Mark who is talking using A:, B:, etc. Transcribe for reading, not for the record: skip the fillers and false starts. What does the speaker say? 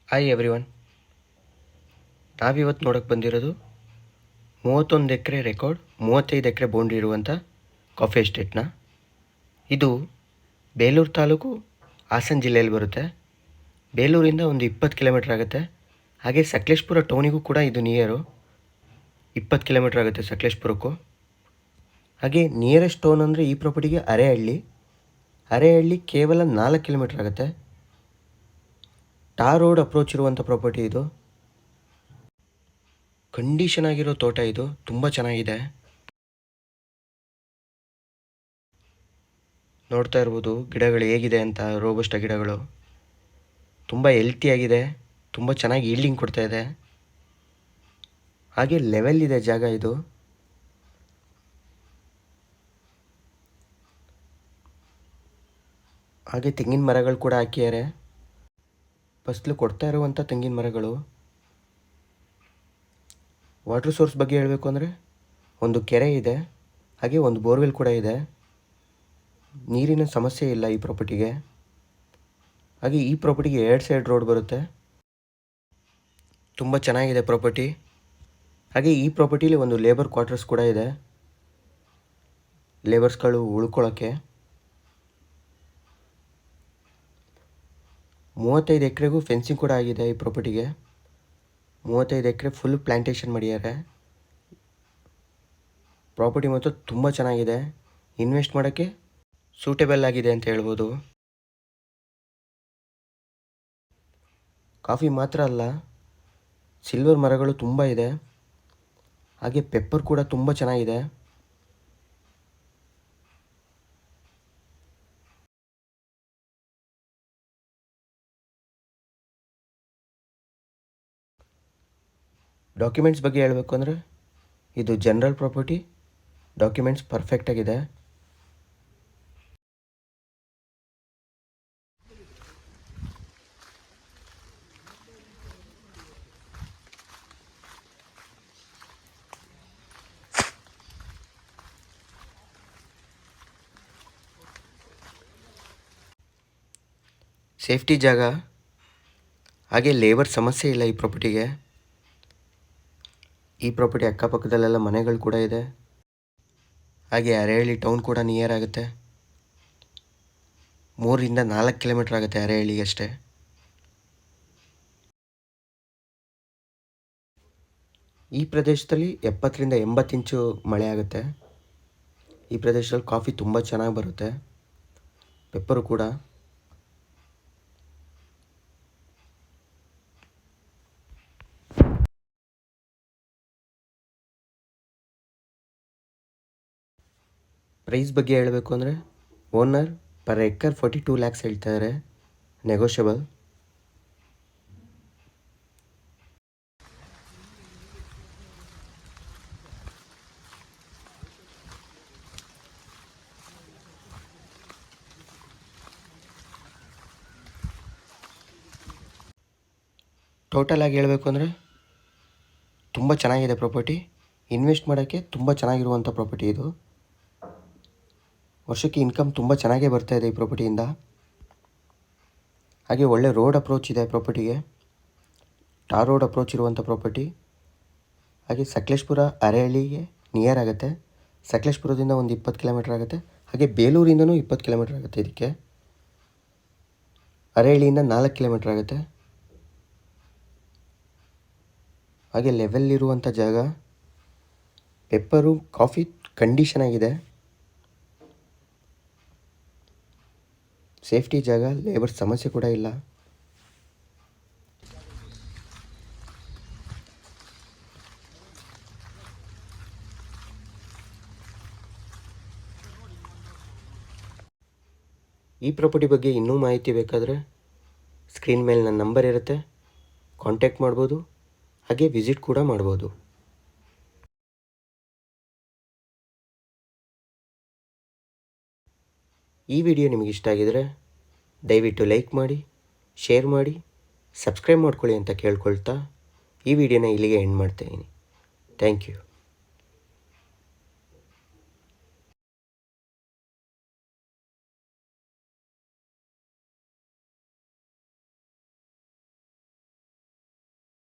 A: Hi everyone, ನಾವಿವತ್ತು ನೋಡೋಕ್ಕೆ ಬಂದಿರೋದು 31 ಎಕರೆ ರೆಕಾರ್ಡ್ 35 ಎಕರೆ ಬೌಂಡ್ರಿ ಇರುವಂಥ ಕಾಫಿ ಎಸ್ಟೇಟ್ನ. ಇದು ಬೇಲೂರು ತಾಲೂಕು ಹಾಸನ ಜಿಲ್ಲೆಯಲ್ಲಿ ಬರುತ್ತೆ. ಬೇಲೂರಿಂದ ಒಂದು 20 ಕಿಲೋಮೀಟ್ರ್ ಆಗುತ್ತೆ. ಹಾಗೆ ಸಕಲೇಶಪುರ ಟೌನಿಗೂ ಕೂಡ ಇದು ನಿಯರು, 20 ಕಿಲೋಮೀಟ್ರ್ ಆಗುತ್ತೆ ಸಕಲೇಶಪುರಕ್ಕೂ. ಹಾಗೆ ನಿಯರೆಸ್ಟ್ ಟೌನ್ ಅಂದರೆ ಈ ಪ್ರಾಪರ್ಟಿಗೆ ಅರೇಹಳ್ಳಿ ಕೇವಲ 4 ಕಿಲೋಮೀಟ್ರ್ ಆಗುತ್ತೆ. ಟಾರ್ ರೋಡ್ ಅಪ್ರೋಚ್ ಇರುವಂಥ ಪ್ರಾಪರ್ಟಿ ಇದು. ಕಂಡೀಷನ್ ಆಗಿರೋ ತೋಟ ಇದು, ತುಂಬ ಚೆನ್ನಾಗಿದೆ. ನೋಡ್ತಾ ಇರ್ಬೋದು ಗಿಡಗಳು ಹೇಗಿದೆ ಅಂತ. ರೋಬಸ್ಟ ಗಿಡಗಳು ತುಂಬ ಹೆಲ್ತಿಯಾಗಿದೆ, ತುಂಬ ಚೆನ್ನಾಗಿ ಈಲ್ಡಿಂಗ್ ಕೊಡ್ತಾ ಇದೆ. ಹಾಗೆ ಲೆವೆಲ್ ಇದೆ ಜಾಗ ಇದು. ಹಾಗೆ ತೆಂಗಿನ ಮರಗಳು ಕೂಡ ಹಾಕಿದ್ದಾರೆ. ಫಸಲು ಕೊಡ್ತಾ ಇರುವಂಥ ತೆಂಗಿನ ಮರಗಳು. ವಾಟರ್ ಸೋರ್ಸ್ ಬಗ್ಗೆ ಹೇಳಬೇಕು ಅಂದರೆ ಒಂದು ಕೆರೆ ಇದೆ, ಹಾಗೆ ಒಂದು ಬೋರ್ವೆಲ್ ಕೂಡ ಇದೆ. ನೀರಿನ ಸಮಸ್ಯೆ ಇಲ್ಲ ಈ ಪ್ರಾಪರ್ಟಿಗೆ. ಹಾಗೆ ಈ ಪ್ರಾಪರ್ಟಿಗೆ 2 ಸೈಡ್ ರೋಡ್ ಬರುತ್ತೆ. ತುಂಬ ಚೆನ್ನಾಗಿದೆ ಪ್ರಾಪರ್ಟಿ. ಹಾಗೆ ಈ ಪ್ರಾಪರ್ಟಿಲಿ ಒಂದು ಲೇಬರ್ ಕ್ವಾರ್ಟರ್ಸ್ ಕೂಡ ಇದೆ, ಲೇಬರ್ಸ್ಗಳು ಉಳ್ಕೊಳ್ಳೋಕ್ಕೆ. 35 ಎಕರೆಗೂ ಫೆನ್ಸಿಂಗ್ ಕೂಡ ಆಗಿದೆ ಈ ಪ್ರಾಪರ್ಟಿಗೆ. 35 ಎಕರೆ ಫುಲ್ ಪ್ಲ್ಯಾಂಟೇಷನ್ ಮಾಡಿದ್ದಾರೆ. ಪ್ರಾಪರ್ಟಿ ಮಾತ್ರ ತುಂಬ ಚೆನ್ನಾಗಿದೆ, ಇನ್ವೆಸ್ಟ್ ಮಾಡೋಕ್ಕೆ ಸೂಟೇಬಲ್ ಆಗಿದೆ ಅಂತ ಹೇಳ್ಬೋದು. ಕಾಫಿ ಮಾತ್ರ ಅಲ್ಲ, ಸಿಲ್ವರ್ ಮರಗಳು ತುಂಬ ಇದೆ. ಹಾಗೆ ಪೆಪ್ಪರ್ ಕೂಡ ತುಂಬ ಚೆನ್ನಾಗಿದೆ. ಡಾಕ್ಯುಮೆಂಟ್ಸ್ ಬಗ್ಗೆ ಹೇಳಬೇಕು ಅಂದರೆ ಇದು ಜನರಲ್ ಪ್ರಾಪರ್ಟಿ, ಡಾಕ್ಯುಮೆಂಟ್ಸ್ ಪರ್ಫೆಕ್ಟಾಗಿದೆ. ಸೇಫ್ಟಿ ಜಾಗ, ಹಾಗೆ ಲೇಬರ್ ಸಮಸ್ಯೆ ಇಲ್ಲ ಈ ಪ್ರಾಪರ್ಟಿಗೆ. ಈ ಪ್ರಾಪರ್ಟಿ ಅಕ್ಕಪಕ್ಕದಲ್ಲೆಲ್ಲ ಮನೆಗಳು ಕೂಡ ಇದೆ. ಹಾಗೆ ಅರೇಹಳ್ಳಿ ಟೌನ್ ಕೂಡ ನಿಯರ್ ಆಗುತ್ತೆ. 3ರಿಂದ 4 ಕಿಲೋಮೀಟ್ರ್ ಆಗುತ್ತೆ ಅರೇಹಳ್ಳಿಗೆ ಅಷ್ಟೇ. ಈ ಪ್ರದೇಶದಲ್ಲಿ 70ರಿಂದ 80 ಇಂಚು ಮಳೆ ಆಗುತ್ತೆ. ಈ ಪ್ರದೇಶದಲ್ಲಿ ಕಾಫಿ ತುಂಬ ಚೆನ್ನಾಗಿ ಬರುತ್ತೆ, ಪೆಪ್ಪರು ಕೂಡ. ಪ್ರೈಸ್ ಬಗ್ಗೆ ಹೇಳಬೇಕು ಅಂದರೆ ಓನರ್ ಪರ್ ಎಕರ್ 42 lakhs ಹೇಳ್ತಾರೆ, ನೆಗೋಷಿಯಬಲ್. ಟೋಟಲ್ ಆಗಿ ಹೇಳಬೇಕು ಅಂದರೆ ತುಂಬ ಚೆನ್ನಾಗಿದೆ ಪ್ರಾಪರ್ಟಿ, ಇನ್ವೆಸ್ಟ್ ಮಾಡೋಕ್ಕೆ ತುಂಬ ಚೆನ್ನಾಗಿರುವಂಥ ಪ್ರಾಪರ್ಟಿ ಇದು. ವರ್ಷಕ್ಕೆ ಇನ್ಕಮ್ ತುಂಬ ಚೆನ್ನಾಗೇ ಬರ್ತಾ ಇದೆ ಈ ಪ್ರಾಪರ್ಟಿಯಿಂದ. ಹಾಗೆ ಒಳ್ಳೆ ರೋಡ್ ಅಪ್ರೋಚ್ ಇದೆ ಪ್ರಾಪರ್ಟಿಗೆ, ಟಾರ್ ರೋಡ್ ಅಪ್ರೋಚ್ ಇರುವಂಥ ಪ್ರಾಪರ್ಟಿ. ಹಾಗೆ ಸಕಲೇಶಪುರ ಅರೇಹಳ್ಳಿಗೆ ನಿಯರ್ ಆಗುತ್ತೆ. ಸಕಲೇಶಪುರದಿಂದ ಒಂದು 20 ಕಿಲೋಮೀಟ್ರ್ ಆಗುತ್ತೆ. ಹಾಗೆ ಬೇಲೂರಿಂದನೂ 20 ಕಿಲೋಮೀಟ್ರ್ ಆಗುತ್ತೆ ಇದಕ್ಕೆ. ಅರೇಹಳ್ಳಿಯಿಂದ 4 ಕಿಲೋಮೀಟ್ರ್ ಆಗುತ್ತೆ. ಹಾಗೆ ಲೆವೆಲ್ ಇರುವಂಥ ಜಾಗ, ಪೆಪ್ಪರು ಕಾಫಿ ಕಂಡೀಷನ್ ಆಗಿದೆ. ಸೇಫ್ಟಿ ಜಾಗ, ಲೇಬರ್ ಸಮಸ್ಯೆ ಕೂಡ ಇಲ್ಲ. ಈ ಪ್ರಾಪರ್ಟಿ ಬಗ್ಗೆ ಇನ್ನೂ ಮಾಹಿತಿ ಬೇಕಾದರೆ ಸ್ಕ್ರೀನ್ ಮೇಲೆ ನನ್ನ ನಂಬರ್ ಇರುತ್ತೆ, ಕಾಂಟ್ಯಾಕ್ಟ್ ಮಾಡ್ಬೋದು. ಹಾಗೆ ವಿಸಿಟ್ ಕೂಡ ಮಾಡ್ಬೋದು. ಈ ವಿಡಿಯೋ ನಿಮಗೆ ಇಷ್ಟ ಆಗಿದರೆ ದಯವಿಟ್ಟು ಲೈಕ್ ಮಾಡಿ, ಶೇರ್ ಮಾಡಿ, ಸಬ್ಸ್ಕ್ರೈಬ್ ಮಾಡ್ಕೊಳ್ಳಿ ಅಂತ ಕೇಳ್ಕೊಳ್ತಾ ಈ ವಿಡಿಯೋನ ಇಲ್ಲಿಗೆ ಎಂಡ್ ಮಾಡ್ತಾಯಿದ್ದೀನಿ. Thank you.